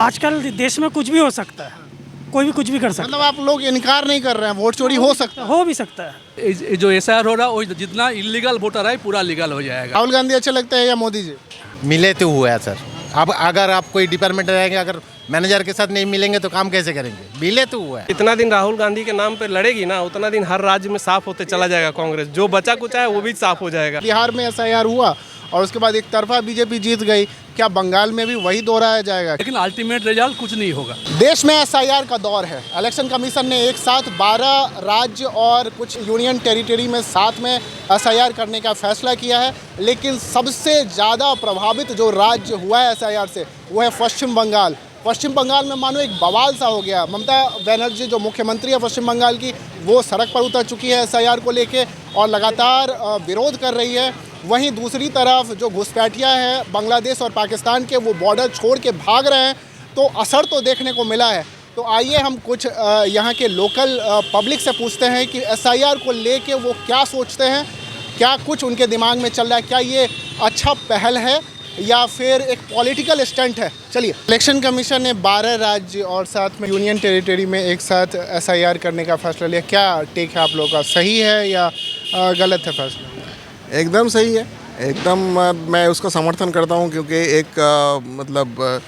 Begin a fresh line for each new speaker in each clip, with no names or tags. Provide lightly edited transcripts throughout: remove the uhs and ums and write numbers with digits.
आजकल देश में कुछ भी हो सकता है, कोई भी कुछ भी कर सकता
मतलब आप लोग इनकार नहीं कर रहे हैं वोट चोरी हो सकता
है,
है।
हो भी सकता है।
जो एसआईआर हो रहा है वो जितना इलीगल वोटर है पूरा लीगल हो जाएगा।
राहुल गांधी अच्छे लगते हैं या मोदी जी?
मिले तो हुआ है सर। अब अगर आप कोई डिपार्टमेंट रहेंगे, अगर मैनेजर के साथ नहीं मिलेंगे तो काम कैसे करेंगे? मिले तो हुआ है।
इतना दिन राहुल गांधी के नाम पे लड़ेगी ना, उतना दिन हर राज्य में साफ होते चला जाएगा कांग्रेस। जो बचा कुचा है वो भी साफ हो जाएगा।
बिहार में एसआईआर हुआ और उसके बाद एक तरफा बीजेपी जीत गई, क्या बंगाल में भी वही दोहराया जाएगा?
लेकिन अल्टीमेट रिजल्ट कुछ नहीं होगा।
देश में एसआईआर का दौर है। इलेक्शन कमीशन ने एक साथ 12 राज्य और कुछ यूनियन टेरिटरी में साथ में एसआईआर करने का फैसला किया है, लेकिन सबसे ज़्यादा प्रभावित जो राज्य हुआ है एसआईआर से वो है पश्चिम बंगाल। पश्चिम बंगाल में मानो एक बवाल सा हो गया। ममता बनर्जी जो मुख्यमंत्री है पश्चिम बंगाल की, वो सड़क पर उतर चुकी है एसआईआर को लेके और लगातार विरोध कर रही है। वहीं दूसरी तरफ जो घुसपैठिया है बांग्लादेश और पाकिस्तान के, वो बॉर्डर छोड़ के भाग रहे हैं, तो असर तो देखने को मिला है। तो आइए हम कुछ यहाँ के लोकल पब्लिक से पूछते हैं कि एसआईआर को लेके वो क्या सोचते हैं, क्या कुछ उनके दिमाग में चल रहा है, क्या ये अच्छा पहल है या फिर एक पॉलिटिकल स्टंट है। चलिए, इलेक्शन कमीशन ने 12 राज्य और साथ में यूनियन टेरिटरी में एक साथ एसआईआर करने का फैसला लिया। क्या टेक है आप लोगों का, सही है या गलत है फैसला?
एकदम सही है। एकदम मैं उसका समर्थन करता हूँ, क्योंकि एक मतलब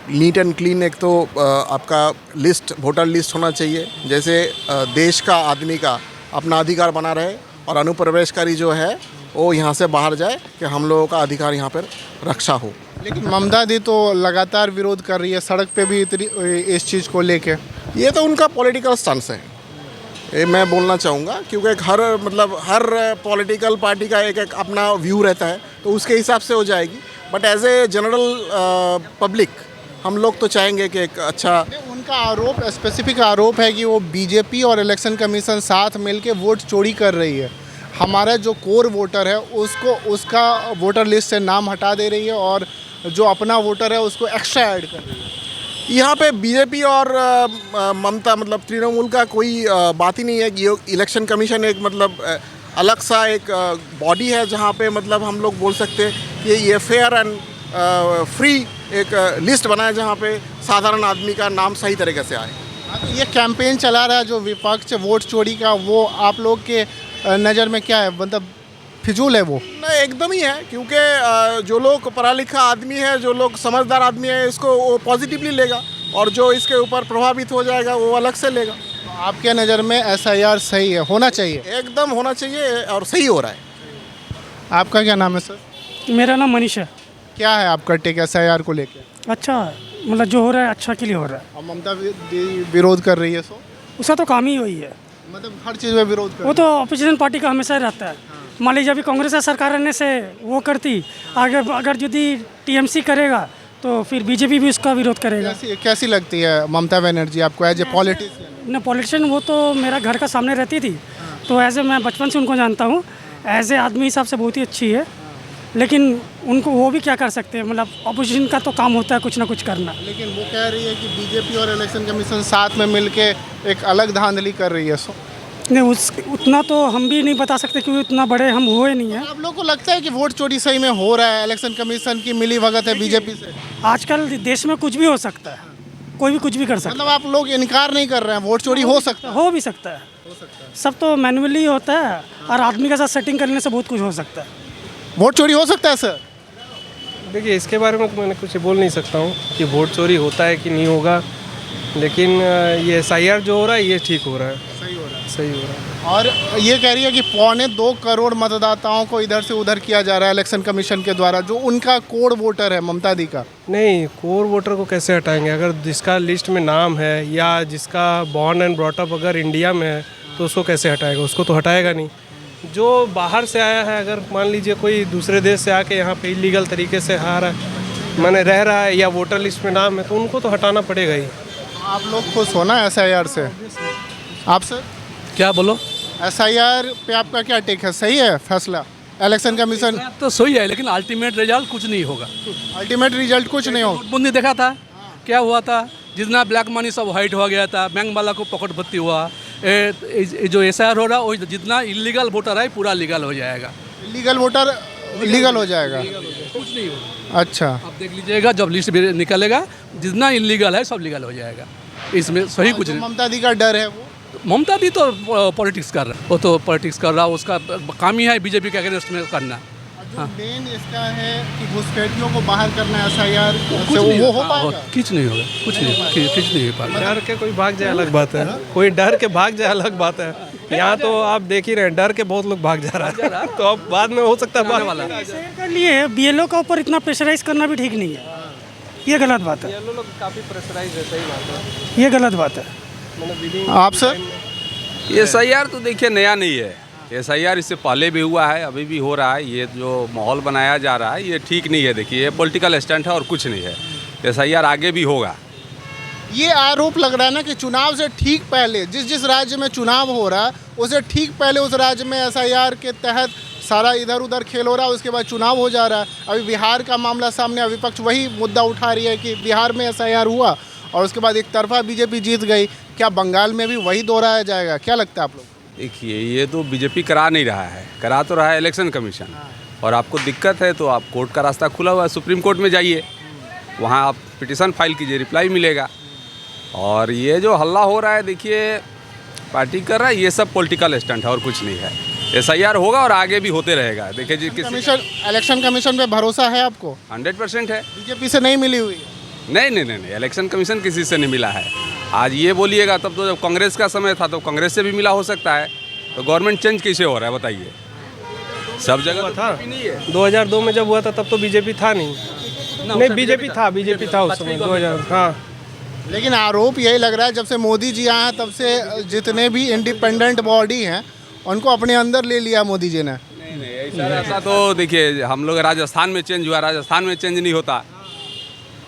नीट एंड क्लीन एक तो आपका लिस्ट, वोटर लिस्ट होना चाहिए, जैसे देश का आदमी का अपना अधिकार बना रहे और अनुप्रवेशकारी जो है वो यहाँ से बाहर जाए, कि हम लोगों का अधिकार यहाँ पर रक्षा हो।
लेकिन ममता दी तो लगातार विरोध कर रही है, सड़क पे भी इस चीज़ को लेके।
ये तो उनका पॉलिटिकल स्टंस है, ये मैं बोलना चाहूँगा, क्योंकि हर पॉलिटिकल पार्टी का एक अपना व्यू रहता है, तो उसके हिसाब से हो जाएगी। But as a general public हम लोग तो चाहेंगे कि एक अच्छा।
उनका आरोप, स्पेसिफिक आरोप है कि वो बीजेपी और इलेक्शन कमीशन साथ मिलके वोट चोरी कर रही है। हमारा जो कोर वोटर है उसका वोटर लिस्ट से नाम हटा दे रही है और जो अपना वोटर है उसको एक्स्ट्रा ऐड कर रही है।
यहाँ पे बीजेपी और ममता मतलब तृणमूल का कोई बात ही नहीं है कि इलेक्शन कमीशन एक मतलब अलग सा एक बॉडी है, जहाँ पे मतलब हम लोग बोल सकते हैं कि ये फेयर एंड फ्री एक लिस्ट बनाए, जहाँ पे साधारण आदमी का नाम सही तरीके से आए।
ये कैंपेन चला रहा है जो विपक्ष वोट चोरी का, वो आप लोग के नज़र में क्या है, मतलब फिजूल है वो?
नहीं, एकदम ही है, क्योंकि जो लोग पढ़ा लिखा आदमी है, जो लोग समझदार आदमी है, इसको वो पॉजिटिवली लेगा, और जो इसके ऊपर प्रभावित हो जाएगा वो अलग से लेगा।
तो आपके नज़र में एसआईआर सही है, होना चाहिए?
एकदम होना चाहिए और सही हो रहा है।
आपका क्या नाम है सर?
मेरा नाम मनीष है।
क्या है आपका टेक एसआईआर को लेके?
अच्छा, मतलब जो हो रहा है अच्छा के लिए हो रहा है।
और ममता विरोध कर रही है, सो
उसका तो काम ही वही है,
मतलब हर चीज़ में विरोध कर
वो तो अपोजिशन पार्टी का हमेशा ही रहता है। मान लीजिए अभी कांग्रेस सरकार रहने से वो करती, आगे अगर यदि टीएमसी करेगा तो फिर बीजेपी भी उसका विरोध करेगा।
कैसी लगती है ममता बनर्जी आपको एज ए पॉलिटिशियन?
न पॉलिटिशियन, वो तो मेरा घर का सामने रहती थी, तो एज ए मैं बचपन से उनको जानता हूँ। एज ए आदमी हिसाब से बहुत ही अच्छी है, लेकिन उनको वो भी क्या कर सकते हैं, मतलब अपोजिशन का तो काम होता है कुछ ना कुछ करना।
लेकिन वो कह रही है कि बीजेपी और इलेक्शन कमीशन साथ में मिलके एक अलग धांधली कर रही है। सो
नहीं, उतना तो हम भी नहीं बता सकते, क्योंकि उतना बड़े हम हुए नहीं हैं।
आप लोग को लगता है कि वोट चोरी सही में हो रहा है, इलेक्शन कमीशन की मिली भगत है बीजेपी से?
आजकल देश में कुछ भी हो सकता है, कोई भी कुछ भी कर सकता
मतलब आप लोग इनकार नहीं कर रहे हैं वोट चोरी हो सकता है?
है, हो भी सकता है। सब तो मैनुअली होता है, और आदमी के साथ सेटिंग करने से बहुत कुछ हो सकता है।
वोट चोरी हो सकता है सर?
देखिए, इसके बारे में तो मैंने कुछ बोल नहीं सकता हूँ कि वोट चोरी होता है कि नहीं होगा, लेकिन ये एसआईआर जो हो रहा है ये ठीक हो रहा है,
सही हो रहा है।
सही हो रहा है।
और ये कह रही है कि 2.25 करोड़ मतदाताओं को इधर से उधर किया जा रहा है इलेक्शन कमीशन के द्वारा, जो उनका कोड वोटर है ममता दी का।
नहीं, कोर वोटर को कैसे हटाएंगे? अगर जिसका लिस्ट में नाम है या जिसका बॉर्न एंड ब्रॉटअप अगर इंडिया में है तो उसको कैसे हटाएगा? उसको तो हटाएगा नहीं। जो बाहर से आया है, अगर मान लीजिए कोई दूसरे देश से आके यहाँ पे इलीगल तरीके से आ रहा है, माने रह रहा है, या वोटर लिस्ट में नाम है, तो उनको तो हटाना पड़ेगा ही।
आप लोग खुश हो ना एसआईआर से? आप सर
क्या बोलो?
एसआईआर पे आपका क्या टेक है, सही है फैसला इलेक्शन कमीशन?
तो सही है, लेकिन अल्टीमेट रिजल्ट कुछ नहीं होगा।
अल्टीमेट रिजल्ट कुछ नहीं हो?
नोटबंदी देखा था क्या हुआ था, जितना ब्लैक मनी सब वाइट हो गया था, बैंक वाला को पकड़ भर्ती हुआ। जो एसआईआर हो रहा है वो जितना इलीगल वोटर है पूरा लीगल हो जाएगा।
इलीगल वोटर लीगल हो जाएगा।
कुछ नहीं होगा।
अच्छा,
आप देख लीजिएगा, जब लिस्ट निकलेगा जितना इलीगल है सब लीगल हो जाएगा, इसमें सही कुछ
जो
नहीं।
ममता दी का डर है वो
ममता दी तो पॉलिटिक्स कर रहा है, वो तो पॉलिटिक्स कर रहा है, उसका काम ही है बीजेपी के अगेंस्ट में करना।
जो मेन इसका है कि घुसपैठियों को बाहर करना है SIR
कुछ
से,
नहीं
वो हो
हाँ,
पाएगा।
कुछ नहीं होगा, कुछ नहीं हो पाएगा।
डर के कोई भाग जाए अलग बात है, कोई डर के भाग जाए अलग बात है। यहाँ तो आप देख ही रहे हैं, डर के बहुत लोग भाग जा रहा है, तो अब बाद में हो सकता है भागने वाला।
कर लिए BLO का ऊपर इतना प्रेशराइज करना भी ठीक नहीं है, ये गलत बात है,
ये लोग काफ़ी प्रेशराइज है, सही बात है।
ये गलत बात है।
आप सर?
ये SIR तो देखिए नया नहीं है, SIR इससे पहले भी हुआ है, अभी भी हो रहा है। ये जो माहौल बनाया जा रहा है ये ठीक नहीं है। देखिए ये पॉलिटिकल स्टंट है और कुछ नहीं है। SIR आगे भी होगा।
ये आरोप लग रहा है ना कि चुनाव से ठीक पहले जिस राज्य में चुनाव हो रहा है उसे ठीक पहले उस राज्य में SIR के तहत सारा इधर उधर खेल हो रहा है, उसके बाद चुनाव हो जा रहा है। अभी बिहार का मामला सामने, विपक्ष वही मुद्दा उठा रही है कि बिहार में SIR हुआ और उसके बाद एक तरफा बीजेपी जीत गई। क्या बंगाल में भी वही दोहराया जाएगा? क्या लगता है आप लोग?
देखिए ये तो बीजेपी करा नहीं रहा है, करा तो रहा है इलेक्शन कमीशन। और आपको दिक्कत है तो आप कोर्ट का रास्ता खुला हुआ है, सुप्रीम कोर्ट में जाइए, वहाँ आप पिटीशन फाइल कीजिए, रिप्लाई मिलेगा। और ये जो हल्ला हो रहा है देखिए पार्टी कर रहा है, ये सब पॉलिटिकल स्टंट है और कुछ नहीं है। SIR होगा और आगे भी होते रहेगा। देखिए जी
इलेक्शन कमीशन पे भरोसा है आपको?
100% है।
बीजेपी से नहीं मिली हुई है?
नहीं, इलेक्शन कमीशन किसी से नहीं मिला है। आज ये बोलिएगा तब तो जब कांग्रेस का समय था तो कांग्रेस से भी मिला हो सकता है। तो गवर्नमेंट चेंज कैसे हो रहा है बताइए? सब जगह तो
था
बीजेपी नहीं है।
2002 में जब हुआ था तब तो बीजेपी था नहीं बीजेपी था उस समय 2000। हाँ,
लेकिन आरोप यही लग रहा है जब से मोदी जी आए हैं तब से जितने भी इंडिपेंडेंट बॉडी हैं उनको अपने अंदर ले लिया मोदी जी ने।
नहीं, ऐसा तो देखिए हम लोग राजस्थान में चेंज हुआ, राजस्थान में चेंज नहीं होता।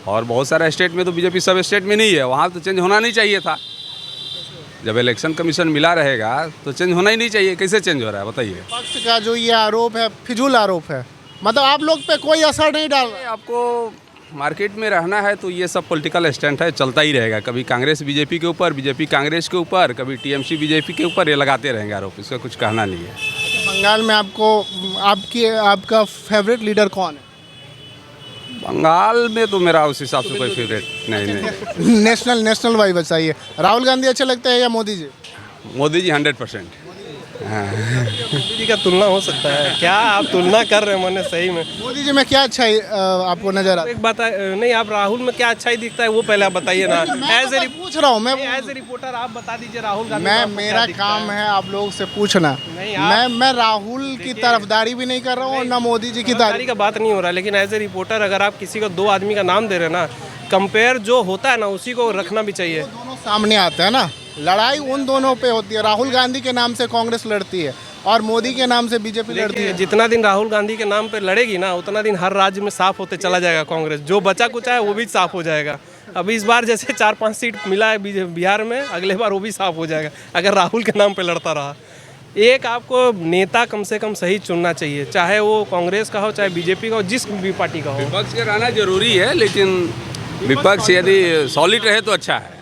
और बहुत सारे स्टेट में तो बीजेपी सब स्टेट में नहीं है, वहाँ तो चेंज होना नहीं चाहिए था। जब इलेक्शन कमीशन मिला रहेगा तो चेंज होना ही नहीं चाहिए। कैसे चेंज हो रहा है बताइए?
पक्ष का जो ये आरोप है फिजूल आरोप है, मतलब आप लोग पे कोई असर नहीं डाल रहा है।
आपको मार्केट में रहना है तो ये सब पॉलिटिकल स्टंट है, चलता ही रहेगा। कभी कांग्रेस बीजेपी के ऊपर, बीजेपी कांग्रेस के ऊपर, कभी TMC बीजेपी के ऊपर, ये लगाते रहेंगे आरोप। इसका कुछ कहना नहीं है।
बंगाल में आपका फेवरेट लीडर कौन है?
बंगाल में तो मेरा उस हिसाब से कोई फेवरेट नहीं।
नेशनल वाइज बताइए। राहुल गांधी अच्छे लगते हैं या मोदी जी?
मोदी जी 100%।
मोदी जी का तुलना हो सकता है क्या? आप तुलना कर रहे हैं मैंने सही में।
मोदी जी में क्या अच्छाई आपको नजर आता है?
एक बात नहीं, आप राहुल में क्या अच्छाई दिखता है वो पहले आप बताइए ना। एज ए
पूछ रहा हूँ मैं,
एज ए रिपोर्टर आप बता दीजिए राहुल गांधी
मैं
को आपको
मेरा
क्या दिखता
काम है आप लोगों से पूछना।
नहीं,
मैं राहुल की तरफदारी भी नहीं कर रहा हूँ और ना मोदी जी की
तारीफ का बात नहीं हो रहा, लेकिन एज ए रिपोर्टर अगर आप किसी को दो आदमी का नाम दे रहे हैं ना, कंपेयर जो होता है ना उसी को रखना भी चाहिए।
दोनों सामने आते हैं ना, लड़ाई उन दोनों पे होती है। राहुल गांधी के नाम से कांग्रेस लड़ती है और मोदी के नाम से बीजेपी लड़ती है।
जितना दिन राहुल गांधी के नाम पे लड़ेगी ना उतना दिन हर राज्य में साफ होते चला जाएगा कांग्रेस। जो बचा कुचा है वो भी साफ हो जाएगा। अभी इस बार जैसे 4-5 सीट मिला है बिहार में, अगले बार वो भी साफ हो जाएगा अगर राहुल के नाम पे लड़ता रहा। एक आपको नेता कम से कम सही चुनना चाहिए, चाहे वो कांग्रेस का हो चाहे बीजेपी का हो, जिस भी पार्टी का हो।
विपक्ष के रहना जरूरी है, लेकिन विपक्ष यदि सॉलिड रहे तो अच्छा है।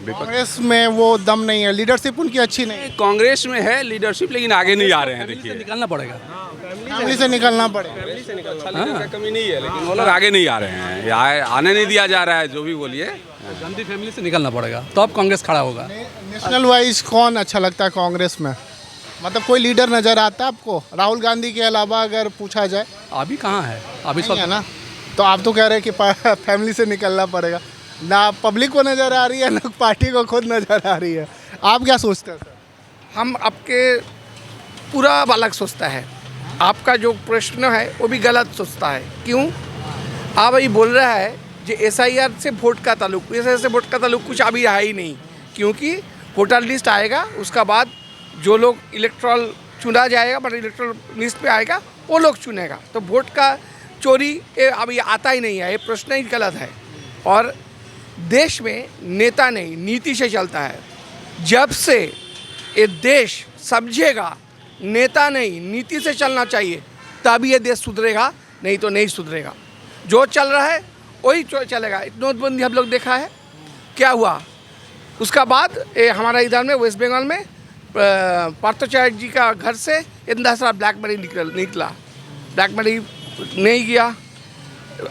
कांग्रेस में वो दम नहीं है, लीडरशिप उनकी अच्छी नहीं है।
कांग्रेस में है लीडरशिप, लेकिन आगे नहीं आ रहे हैं। देखिए
निकलना पड़ेगा,
फैमिली से निकलना पड़ेगा।
कमी नहीं है, लेकिन वो लोग आगे नहीं आ रहे हैं, आने नहीं दिया जा रहा है। जो भी बोलिए,
गांधी फैमिली से निकलना पड़ेगा तो अब कांग्रेस खड़ा होगा।
नेशनल वाइज कौन अच्छा लगता है कांग्रेस में? मतलब कोई लीडर नजर आता है आपको राहुल गांधी के अलावा अगर पूछा जाए?
अभी कहाँ है, अभी
नहीं है ना। तो आप तो कह रहे हैं कि फैमिली से निकलना पड़ेगा। ना पब्लिक को नज़र आ रही है ना पार्टी को खुद नज़र आ रही है। आप क्या सोचते हैं सर?
हम आपके पूरा अलग सोचता है। आपका जो प्रश्न है वो भी गलत सोचता है। क्यों? आप अभी बोल रहा है जो SIR से वोट का ताल्लुक, SIR से वोट का ताल्लुक कुछ अभी रहा ही नहीं, क्योंकि वोटर लिस्ट आएगा उसका बाद जो लोग इलेक्ट्रल चुना जाएगा, मतलब इलेक्ट्रल लिस्ट पे आएगा वो लोग चुनेगा। तो वोट का चोरी अभी आता ही नहीं है, ये प्रश्न ही गलत है। और देश में नेता नहीं नीति से चलता है। जब से ये देश समझेगा नेता नहीं नीति से चलना चाहिए तभी ये देश सुधरेगा, नहीं तो नहीं सुधरेगा। जो चल रहा है वही चलेगा। नोटबंदी हम लोग देखा है क्या हुआ, उसका बाद हमारा इधर में वेस्ट बंगाल में पार्थाचार्य जी का घर से इतना सारा ब्लैक मनी निकला। ब्लैक मनी नहीं किया।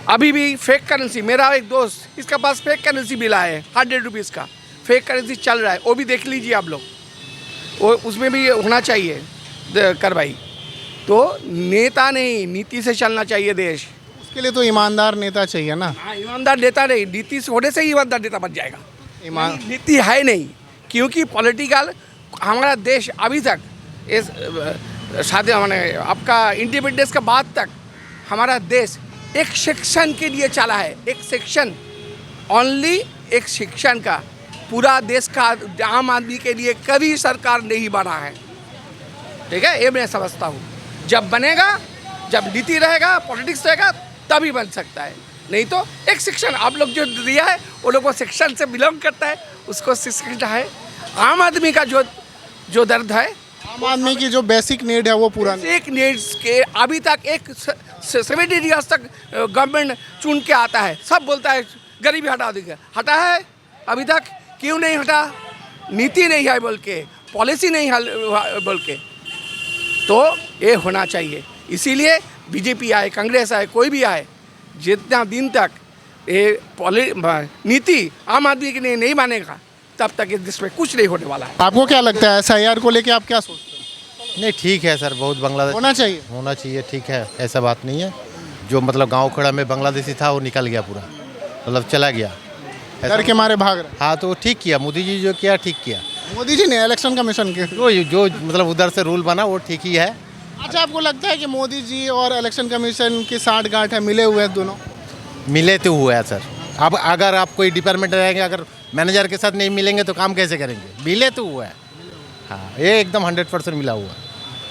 अभी भी फेक करेंसी, मेरा एक दोस्त इसका पास फेक करेंसी मिला है 100 रुपीज़ का, फेक करेंसी चल रहा है, वो भी देख लीजिए आप लोग, वो उसमें भी होना चाहिए कार्रवाई। तो नेता नहीं, नीति से चलना चाहिए देश।
उसके लिए तो ईमानदार नेता चाहिए ना।
हाँ, ईमानदार नेता नहीं, नीति से होने से ही ईमानदार नेता बन जाएगा।
ईमान
नीति है नहीं, क्योंकि पॉलिटिकल हमारा देश अभी तक इस शादी मैंने आपका इंडिपेंडेंस के बाद तक हमारा देश एक सेक्शन के लिए चला है, एक सेक्शन ओनली, एक सेक्शन का पूरा देश का आम आदमी के लिए कभी सरकार नहीं बना है। ठीक है, ये मैं समझता हूँ। जब बनेगा, जब नीति रहेगा, पॉलिटिक्स रहेगा, तभी बन सकता है। नहीं तो एक सेक्शन आप लोग जो दिया है वो लोग वो सेक्शन से बिलोंग करता है, उसको सेक्शन है। आम आदमी का जो दर्द है,
आम आदमी की जो बेसिक नीड है वो पूरा नहीं।
एक नीड्स के अभी तक एक 70 ईयर्स तक गवर्नमेंट चुन के आता है, सब बोलता है गरीबी हटा देगा, हटा है अभी तक? क्यों नहीं हटा? नीति नहीं है बोल के, पॉलिसी नहीं है बोल के। तो ये होना चाहिए। इसीलिए बीजेपी आए, कांग्रेस आए, कोई भी आए, जितना दिन तक ये नीति आम आदमी के लिए नहीं मानेगा तब तक इस देश में कुछ नहीं होने वाला है।
आपको क्या लगता है SIR को लेके आप क्या सोचते हैं?
नहीं ठीक है सर, बहुत बांग्लादेश
होना चाहिए।
ठीक है, ऐसा बात नहीं है। जो मतलब गांव खड़ा में बांग्लादेशी था वो निकल गया पूरा, मतलब चला गया,
डर के मारे भाग रहे।
हाँ, तो ठीक किया मोदी जी, जो किया ठीक किया।
मोदी जी ने इलेक्शन कमीशन के
जो मतलब उधर से रूल बना वो ठीक ही है।
अच्छा, आपको लगता है कि मोदी जी और इलेक्शन कमीशन की साठगांठ है, मिले हुए हैं दोनों?
मिले तो हुआ है सर। अब अगर आप कोई डिपार्टमेंट रहेंगे, अगर मैनेजर के साथ नहीं मिलेंगे तो काम कैसे करेंगे? मिले तो हुआ है। हाँ, ये एकदम 100% मिला हुआ है,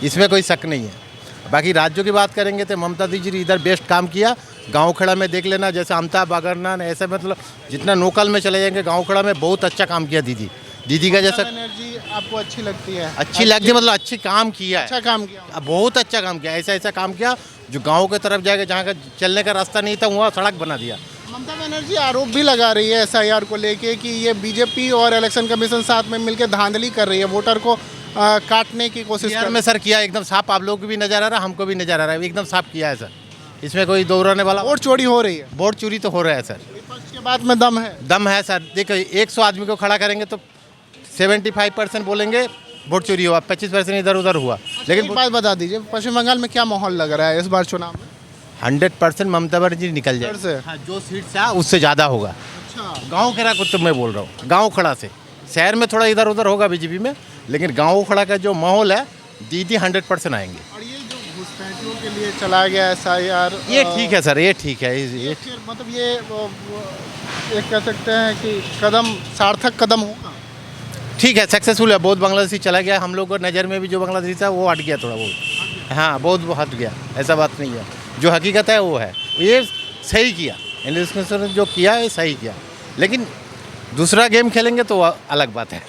इसमें कोई शक नहीं है। बाकी राज्यों की बात करेंगे तो ममता दीदी ने इधर बेस्ट काम किया। गांव खड़ा में देख लेना, जैसे अमिताभ बागरनान, ऐसे मतलब जितना लोकल में चले जाएंगे, गांव खड़ा में बहुत अच्छा काम किया दीदी का जैसा।
एनर्जी आपको अच्छी लगती है?
अच्छी लगती है, मतलब अच्छी काम किया है,
अच्छा काम किया,
बहुत अच्छा काम किया। ऐसा काम किया जो गाँव की तरफ जाएगा, जहाँ का चलने का रास्ता नहीं था वहाँ सड़क बना दिया।
ममता बनर्जी आरोप भी लगा रही है SIR को लेके कि ये बीजेपी और इलेक्शन कमीशन साथ में मिलकर धांधली कर रही है, वोटर को काटने की कोशिश कर
में सर किया एकदम साफ। आप लोग को भी नजर आ रहा है, हमको भी नजर आ रहा है, एकदम साफ किया है सर। इसमें कोई दोहराने वाला।
वोट चोरी हो रही है?
वोट चोरी तो हो रहा है सर।
विपक्ष के बात में दम है
सर। देखो 100 आदमी को खड़ा करेंगे तो 75% बोलेंगे वोट चोरी हुआ, 25% इधर उधर हुआ। लेकिन
एक बात बता दीजिए, पश्चिम बंगाल में क्या माहौल लग रहा है इस बार चुनाव में?
100% ममता बनर्जी निकल जाए। हाँ, जो सीट से उससे ज़्यादा होगा।
अच्छा,
गाँव खड़ा को तो मैं बोल रहा हूँ, गाँव खड़ा से। शहर में थोड़ा इधर उधर होगा बीजेपी में, लेकिन गाँव खड़ा का जो माहौल है, दीदी 100% आएंगे।
और ये जो घुसपैठियों के लिए चला गया SIR,
ये ठीक है सर, ये ठीक है। ये
मतलब ये एक कह सकते हैं कि कदम सार्थक कदम होगा।
ठीक है, सक्सेसफुल है। बहुत बांग्लादेशी चला गया, हम लोग को नज़र में भी जो बांग्लादेशी था वो हट गया थोड़ा बहुत। हाँ, बहुत हट गया, ऐसा बात नहीं है। जो हकीकत है वो है, ये सही किया, इलेक्शन जो किया है सही किया। लेकिन दूसरा गेम खेलेंगे तो अलग बात है।